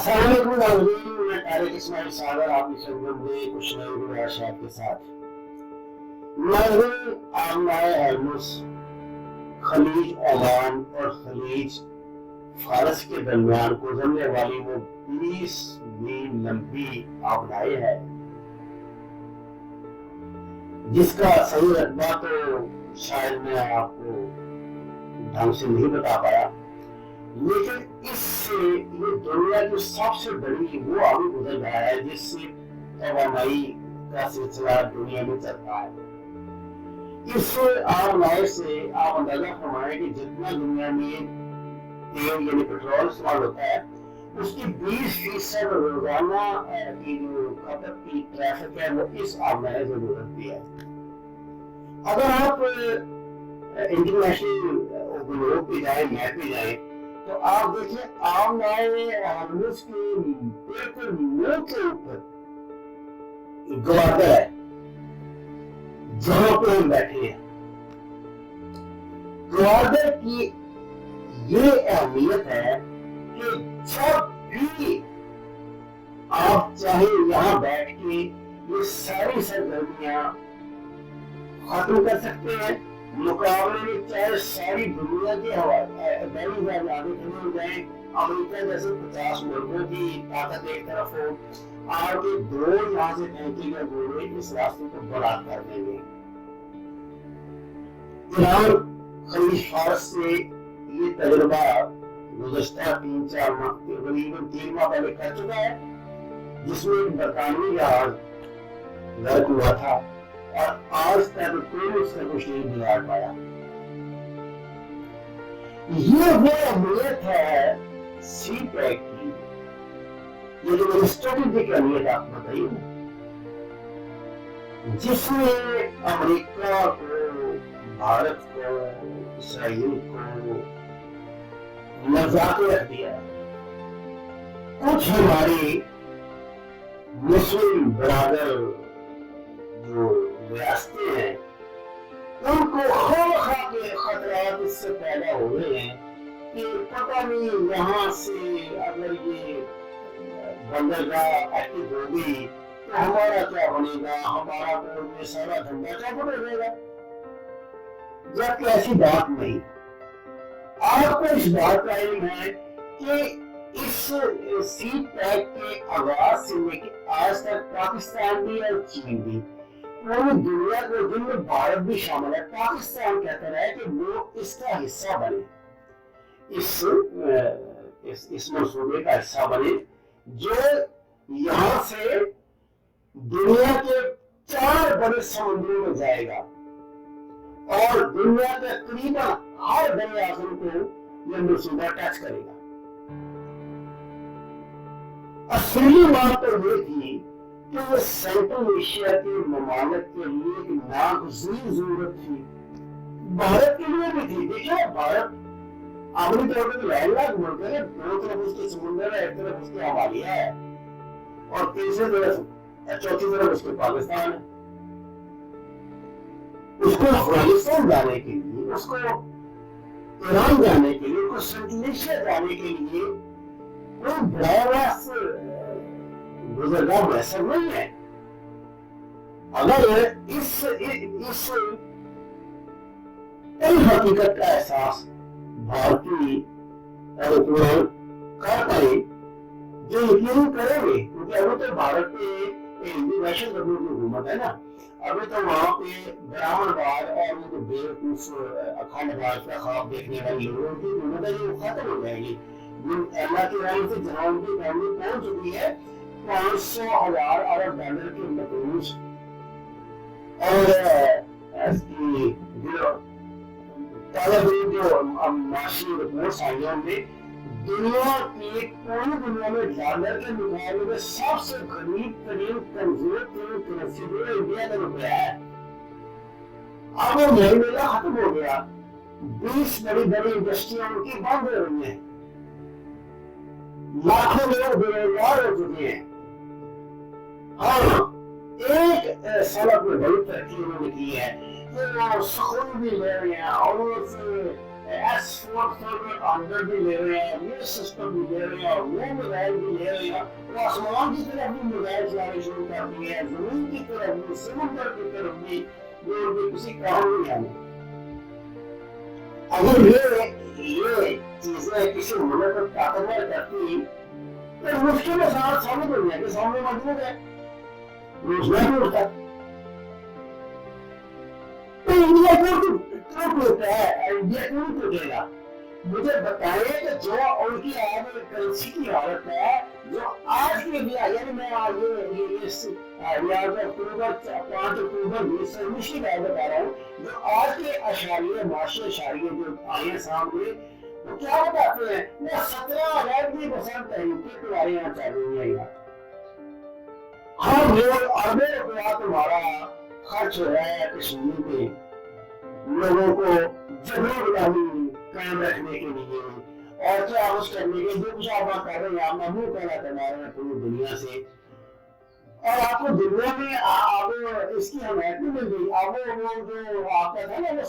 अस्सलाम वालेकुम नाज़रीन, मैं तारिक इस्माइल सागर आपकी खिदमत में कुछ नई गुजारिशात के साथ। नाज़रीन, आमनाए हॉर्मुज़ खलीज ओमान और खलीज फारस के दरमियान गुजरने वाली वो 20 मील लंबी आबनाई है जिसका सही रकबा तो शायद मैं आपको ढंग से नहीं बता पाया, लेकिन इससे ये दुनिया की सबसे बड़ी वो आगे गुजर रहा है जिससे तवानाई का सिलसिला दुनिया में चलता है। इस आबनाई से आप अंदाजा फरमाएं कि जितना दुनिया में तेल यानी पेट्रोल इस्तेमाल होता है उसकी 20% रोजाना की जो खपत की ट्रैफिक है वो इस आबनाई से गुजरती है। अगर आप इंटरनेशनल ग्लोब पे जाए, मैप पे जाए, तो आप देखिए आमनाए हॉर्मुज़ के बिल्कुल मुंह के ऊपर ग्वादर है जहां पे हम बैठे हैं। ग्वादर की ये अहमियत है कि जब भी आप चाहे यहाँ बैठ के ये सारी सरगर्मियां खत्म कर सकते हैं, मुकाबले में चाहे सारी दुनिया के बैरी आगे खड़े हो जाए, अमेरिका जैसे 50 मुल्कों की ताकत एक तरफ हो, आगे ड्रोन यहाँ से फेंकेगा, गोले इस रास्ते को बर्बाद कर देंगे। ईरान खलीज फारस से ये तजुर्बा गुज़श्ता 3-4 माह तकरीबन 3 माह पहले कर चुका है, जिसमें एक बरतानवी जहाज गर्क हुआ था और आज तक कोई उसका कुछ नहीं बिगाड़ पाया। ये वो अहमियत है सी पैक की, ये जो मेरी स्ट्रेटेजिक अहमियत आप बताइए ना, जिसमें अमेरिका को, भारत को, इसराइल को मजाक रख दिया। कुछ हमारे मुस्लिम बरादर जो रियासतें हैं उनको खौफ के खतरात इससे पैदा हो रहे हैं कि पता नहीं यहाँ से अगर ये बंदरगाह एक्टिव हो गई तो हमारा क्या बनेगा, हमारा तो ये सारा धंधा क्या बनेगा। जबकि ऐसी बात नहीं। आपको इस बात का इल्म है कि इस सी पैक के आगाज से लेकर आज तक पाकिस्तान भी और चीन भी पूरी दुनिया को, जिनमें भारत भी शामिल है, पाकिस्तान कहता रहा है कि वो इसका हिस्सा बने, इस मंसूबे का हिस्सा बने जो यहाँ से दुनिया के 4 बड़े समुद्रों में जाएगा और दुनिया के तकरीबन हर बड़े आजम को यह मंसूबा टच करेगा। असली बात तो ये थी कि वो सेंट्रल एशिया के ममालिक के लिए एक नागज़ीर जरूरत थी, भारत के लिए भी थी। देखिए भारत आमनी तौर पर लैंडलॉक मुल्क है, 2 तरफ उसके समुद्र है, 1 तरफ उसके हवालिया है और तीसरी तरफ, चौथी तरफ उसके पाकिस्तान है। उसको अफगानिस्तान जाने के लिए, उसको ईरान जाने के लिए, उसको सेंट्रल एशिया जाने के लिए कोई बड़ा गुजरगाह मैसर नहीं है। अगर इस हकीकत का एहसास भारतीय हुक्मरान कर पाए, जो यकीन करेंगे, क्योंकि अभी तो भारत पे हिंदू वैश्विक की हुकूमत है ना, अभी तो वहाँ पे ब्राह्मणवाद और वो जो बेवकूफ अखंडवाद का ख्वाब देखने वाले लोगों की हुकूमत है जो खत्म हो जाएगी। अल्लाह की रहमत से जहाँ उनकी फैमिली पहुंच चुकी है 500,000 अरब डॉलर के नकूज और इसकी जो माशी रिपोर्ट्स आई हैं उनमें दुनिया की, पूरी दुनिया में डॉलर के मुकाबले में सबसे गरीब तरीन कमजोर तरीन करेंसी जो इंडिया का रुपया है। अब वो मेला खत्म हो गया, 20 बड़ी बड़ी इंडस्ट्रियां उनकी बंद हो रही हैं, लाखों लोग बेरोजगार हो चुके हैं। हाँ, एक सड़क में बड़ी तरक्की उन्होंने की है, वो सुकून भी ले रहे हैं और S-400 भी ले रहे हैं, ये सिस्टम भी ले रहे हैं, वो मोबाइल भी ले रहे हैं, वो आसमान की तरफ भी मोबाइल चलाने शुरू कर दिए हैं, जमीन की तरफ भी, समुद्र की तरफ भी, जो किसी काम नहीं आने। अगर ये चीजें किसी मुल्क को ताकतवर करती तो मुश्किल के साथ साबित हो गया कि सामने मौजूद है, रोजगार नहीं होता। तो इंडिया क्यों टूटता है, इंडिया क्यों टूटेगा? मुझे बताएं कि जो उनकी आज करेंसी की हालत है, जो आज के भी यानी मैं आज अक्टूबर 5 अक्टूबर 2019 की बात बता रहा हूँ, जो आज के अशारिये माशी अशारिये जो आए सामने, वो क्या बताते हैं? वो 17,000 की बसंत तहरीकें तुम्हारे यहाँ चल रही है यार। हर रोज अरबों रुपया तुम्हारा खर्च हो रहा है कश्मीर पे लोगों को जबरदस्ती कायम रखने के लिए और क्या कुछ करने के जो कुछ आप कर रहे हैं, आप महबूब पैदा करवा रहे हैं पूरी दुनिया से, और आपको दुनिया में आप इसकी हमायत नहीं मिल गई। अब वो जो आपका था ना वो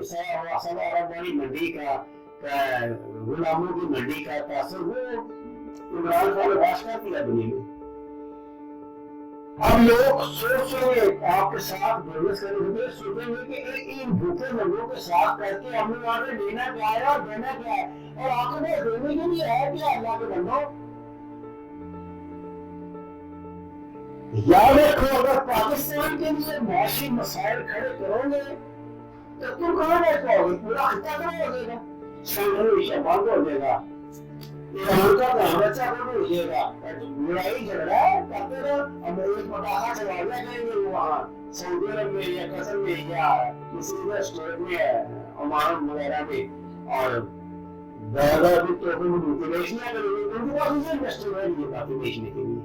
100 अरब वाली मंडी का गुलामों की मंडी का तासर वो इमरान खान ने वाश कर दिया दुनिया में। अब लोग सोचेंगे आपके साथ बिजनेस करने के सोचेंगे कि इन भूखे लोगों के साथ करके हमने वहां से लेना क्या है और देना क्या है, और आखिर देने के लिए है क्या? अल्लाह के बंदो याद रखो, अगर पाकिस्तान के लिए माशी मसाइल खड़े करोगे तो तुम कहां रह पाओगे? पूरा खत्ता खड़ा हो जाएगा, संघर्ष बंद हो जाएगा, ईरान का बच्चा बंद हो जाएगा, लड़ाई झगड़ा करते रहो। अब एक पटाखा चला दिया करेंगे वहाँ सऊदी अरब में या कतर में या किसी स्टेट में ओमान वगैरह में, और ज्यादा भी तो बेचना करेंगे, उनके पास उसे इन्वेस्टमेंट नहीं काफी बेचने के लिए।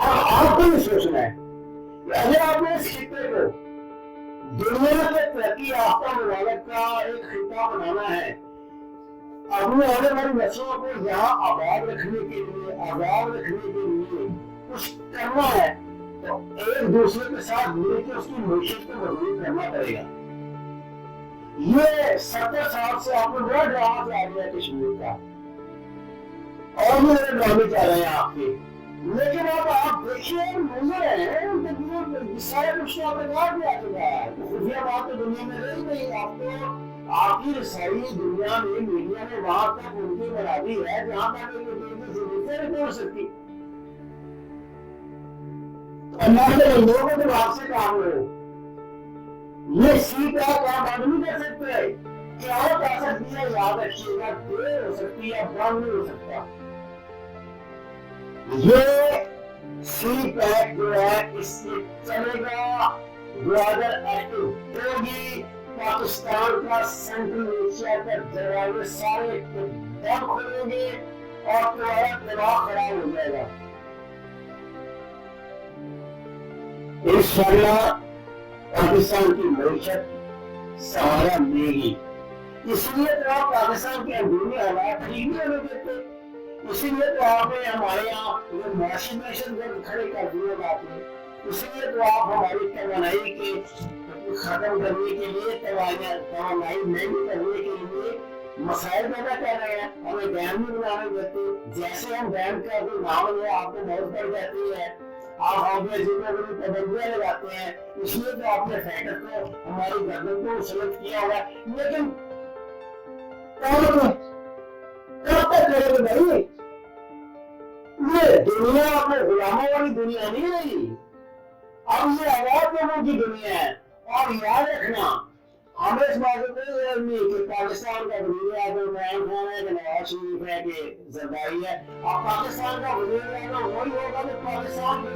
आपको ये सोचना है अगर आपने इस खिते को दुनिया के तरक्की याफ्ता मुल्क का एक खिता बनाना है, अपने आने वाली नस्लों को यहाँ आबाद रखने के लिए, आजाद रखने के लिए कुछ करना है, तो एक दूसरे के साथ मिलकर उसकी मैशत को मजबूत करना पड़ेगा। ये 70 साल से आपने बड़ा ड्रामा चला दिया कश्मीर का, और भी मेरे ड्रामे चल रहे हैं आपके, लेकिन अब आप देखिए मंजर है सारे कुछ आपने कहा दिया चुका है, खुफिया बात तो दुनिया में रही नहीं। आपको आपकी रसाई दुनिया में मीडिया में वहां तक उनकी बराबरी है जहां तक जरूरतें नहीं पहुंच सकती। अल्लाह के बंदों को तो आपसे काम लो, ये सीट का काम बंद नहीं कर सकते, क्या हो सकती है याद रखिएगा, देर हो सकती है, बंद नहीं हो सकता। ये सी पैक जो है इससे चलेगा, ग्वादर एक्ट होगी, पाकिस्तान का सेंट्रल एशिया का दरवाजे सारे बंद खोलेंगे और तुम्हारा दिमाग खराब हो जाएगा। इंशाअल्लाह पाकिस्तान की मैशत सहारा मिलेगी। इसलिए तो आप पाकिस्तान के अंदरूनी हालात ठीक नहीं होने देते, इसीलिए तो आपने हमारे यहाँ माशी मैशत खड़े कर दिए आपने, इसलिए तो आप हमारी तवानाई के खत्म करने के लिए, तवानाई महंगी करने के लिए मसाइल पैदा कर रहे हैं, हमें बैन नहीं बनाने देते। जैसे हम बैन का कोई नाम है आपको बहुत बढ़ जाती है, आप हमें जितने बड़ी पाबंदियां लगाते हैं, इसलिए तो आपने फैक्टर को हमारी गर्दन को सलट किया हुआ है। लेकिन कब तक करेंगे भाई? ये दुनिया अपने गुलामों वाली दुनिया नहीं रही, अब ये आजाद लोगों की दुनिया है। और याद रखना हमें इस बात को नहीं कि पाकिस्तान का वज़ीर आज़म इमरान खान है कि नवाज शरीफ है कि जरदारी है। अब पाकिस्तान का वज़ीर आज़म वही होगा जो पाकिस्तान को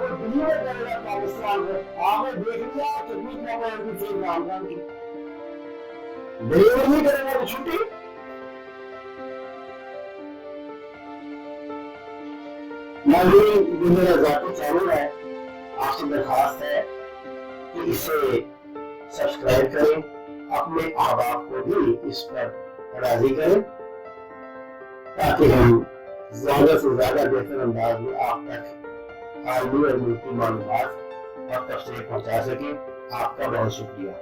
दुनिया में करेगा पाकिस्तान को। आपने देख लिया कितनी प्रॉब्लम थी इमरान खान की, नहीं करेगा तो छुट्टी। मेरा ज़ाती चैनल है, आपसे दरखास्त है कि इसे सब्सक्राइब करें, अपने अहबाब को भी इस पर राजी करें, ताकि हम ज्यादा से ज्यादा बेहतर अंदाज में आप तक आलमी और मुल्की मालूमात और तफसीर पहुंचा सकें। आपका बहुत शुक्रिया।